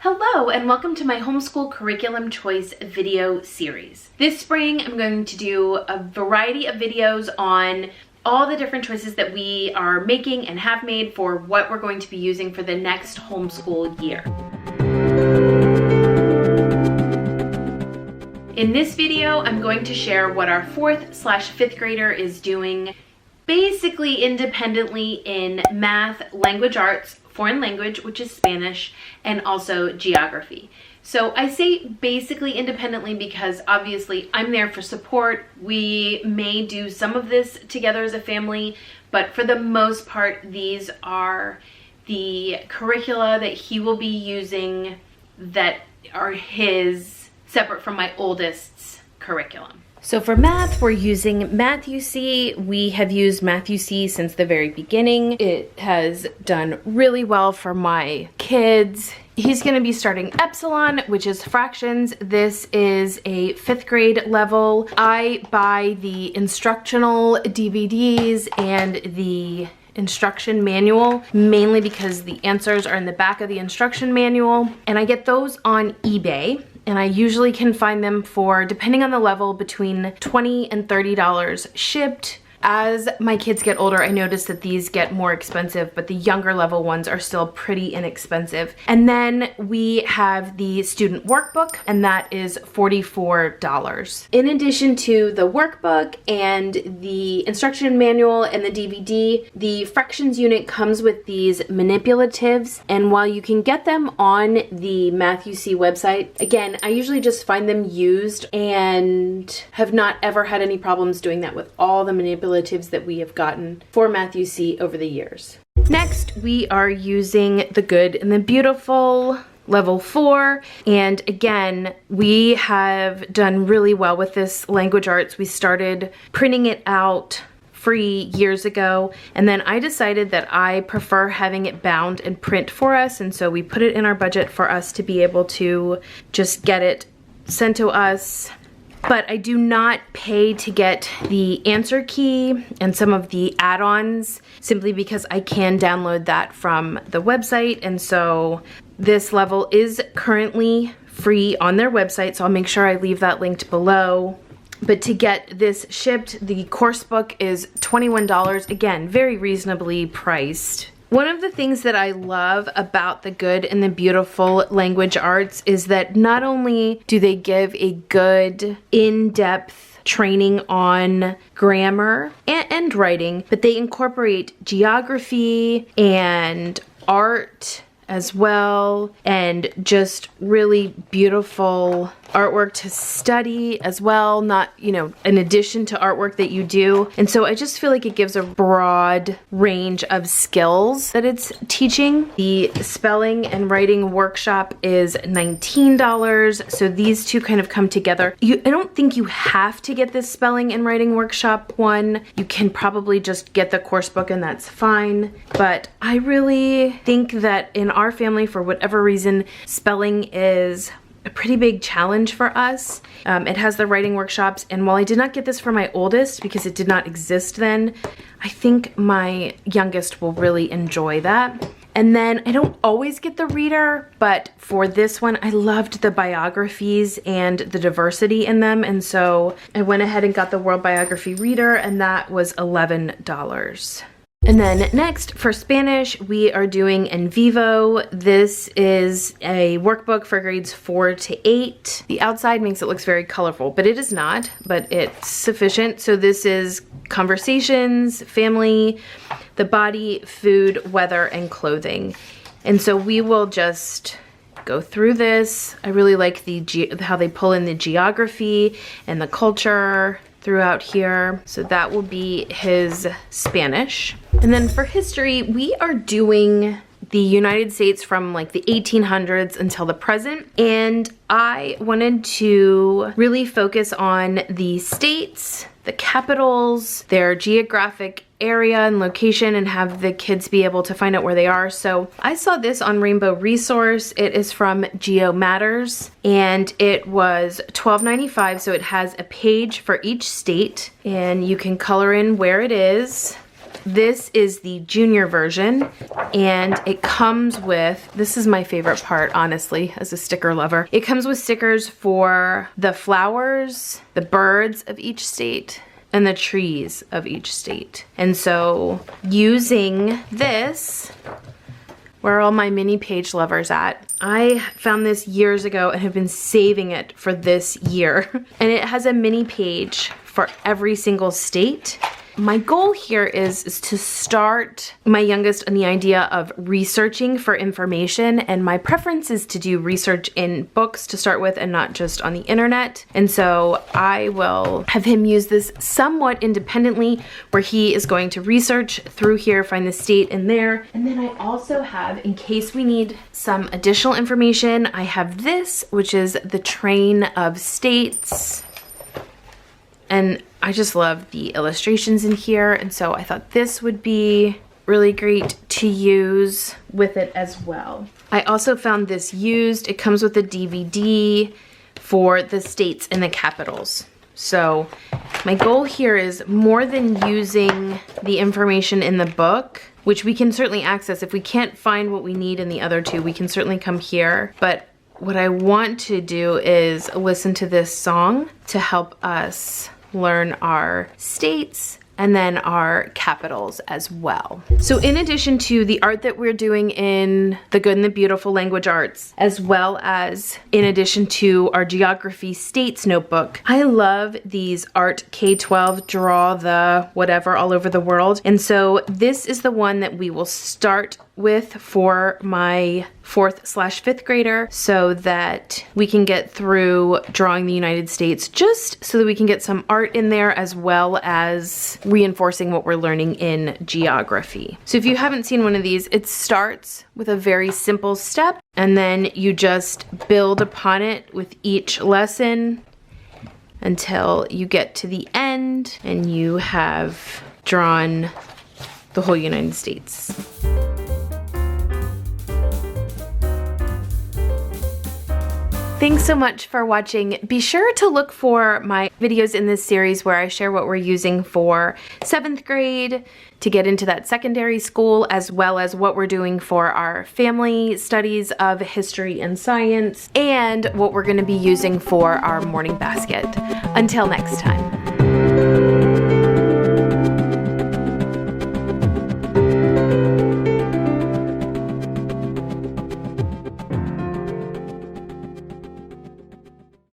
Hello and welcome to my homeschool curriculum choice video series. This spring I'm going to do a variety of videos on all the different choices that we are making and have made for what we're going to be using for the next homeschool year. In this video, I'm going to share what our 4th/5th grader is doing basically independently in math, language arts, foreign language, which is Spanish, and also geography. So I say basically independently because obviously I'm there for support. We may do some of this together as a family, but for the most part, these are the curricula that he will be using that are his, separate from my oldest's curriculum. So for math, we're using Math-U-See. We have used Math-U-See since the very beginning. It has done really well for my kids. He's going to be starting Epsilon, which is fractions. This is a 5th grade level. I buy the instructional DVDs and the instruction manual mainly because the answers are in the back of the instruction manual, and I get those on eBay. And I usually can find them for, depending on the level, between $20 and $30 shipped. As my kids get older, I notice that these get more expensive, but the younger level ones are still pretty inexpensive. And then we have the student workbook, and that is $44. In addition to the workbook and the instruction manual and the DVD, the fractions unit comes with these manipulatives. And while you can get them on the Math-U-See website, again, I usually just find them used and have not ever had any problems doing that with all the manipulatives that we have gotten for Math-U-See over the years. Next, we are using The Good and the Beautiful, level 4, and again, we have done really well with this language arts. We started printing it out free years ago, and then I decided that I prefer having it bound and print for us, and so we put it in our budget for us to be able to just get it sent to us. But I do not pay to get the answer key and some of the add-ons simply because I can download that from the website. And so this level is currently free on their website, so I'll make sure I leave that linked below. But to get this shipped, the course book is $21, again, very reasonably priced. One of the things that I love about The Good and the Beautiful language arts is that not only do they give a good in-depth training on grammar and writing, but they incorporate geography and art as well, and just really beautiful artwork to study as well, not, you know, in addition to artwork that you do. And so I just feel like it gives a broad range of skills that it's teaching. The spelling and writing workshop is $19, so these two kind of come together. I don't think you have to get this spelling and writing workshop one. You can probably just get the course book and that's fine. But I really think that in our family, for whatever reason, spelling is a pretty big challenge for us. It has the writing workshops, and while I did not get this for my oldest because it did not exist then, I think my youngest will really enjoy that. And then I don't always get the reader, but for this one, I loved the biographies and the diversity in them, and so I went ahead and got the World Biography Reader, and that was $11. And then next, for Spanish, we are doing En Vivo. This is a workbook for grades 4 to 8. The outside makes it look very colorful, but it is not, but it's sufficient. So this is conversations, family, the body, food, weather, and clothing. And so we will just go through this. I really like how they pull in the geography and the culture throughout here. So that will be his Spanish. And then for history, we are doing the United States from like the 1800s until the present. And I wanted to really focus on the states, the capitals, their geographic area and location, and have the kids be able to find out where they are. So I saw this on Rainbow Resource. It is from Geo Matters, and it was $12.95. So it has a page for each state, and you can color in where it is. This is the junior version, and it comes with, this is my favorite part, honestly, as a sticker lover. It comes with stickers for the flowers, the birds of each state, and the trees of each state. And so using this, where are all my mini page lovers at? I found this years ago and have been saving it for this year. And it has a mini page for every single state. My goal here is to start my youngest on the idea of researching for information, and my preference is to do research in books to start with and not just on the internet. And so I will have him use this somewhat independently, where he is going to research through here, find the state in there. And then I also have, in case we need some additional information, I have this, which is the train of states. And I just love the illustrations in here, and so I thought this would be really great to use with it as well. I also found this used. It comes with a DVD for the states and the capitals. So my goal here is, more than using the information in the book, which we can certainly access. If we can't find what we need in the other two, we can certainly come here. But what I want to do is listen to this song to help us learn our states and then our capitals as well. So in addition to the art that we're doing in the Good and the Beautiful Language Arts, as well as in addition to our geography states notebook, I love these art K-12 draw the whatever all over the world. And so this is the one that we will start with for my 4th/5th grader, so that we can get through drawing the United States, just so that we can get some art in there as well as reinforcing what we're learning in geography. So if you haven't seen one of these, it starts with a very simple step, and then you just build upon it with each lesson until you get to the end and you have drawn the whole United States. Thanks so much for watching. Be sure to look for my videos in this series where I share what we're using for 7th grade to get into that secondary school, as well as what we're doing for our family studies of history and science, and what we're going to be using for our morning basket. Until next time.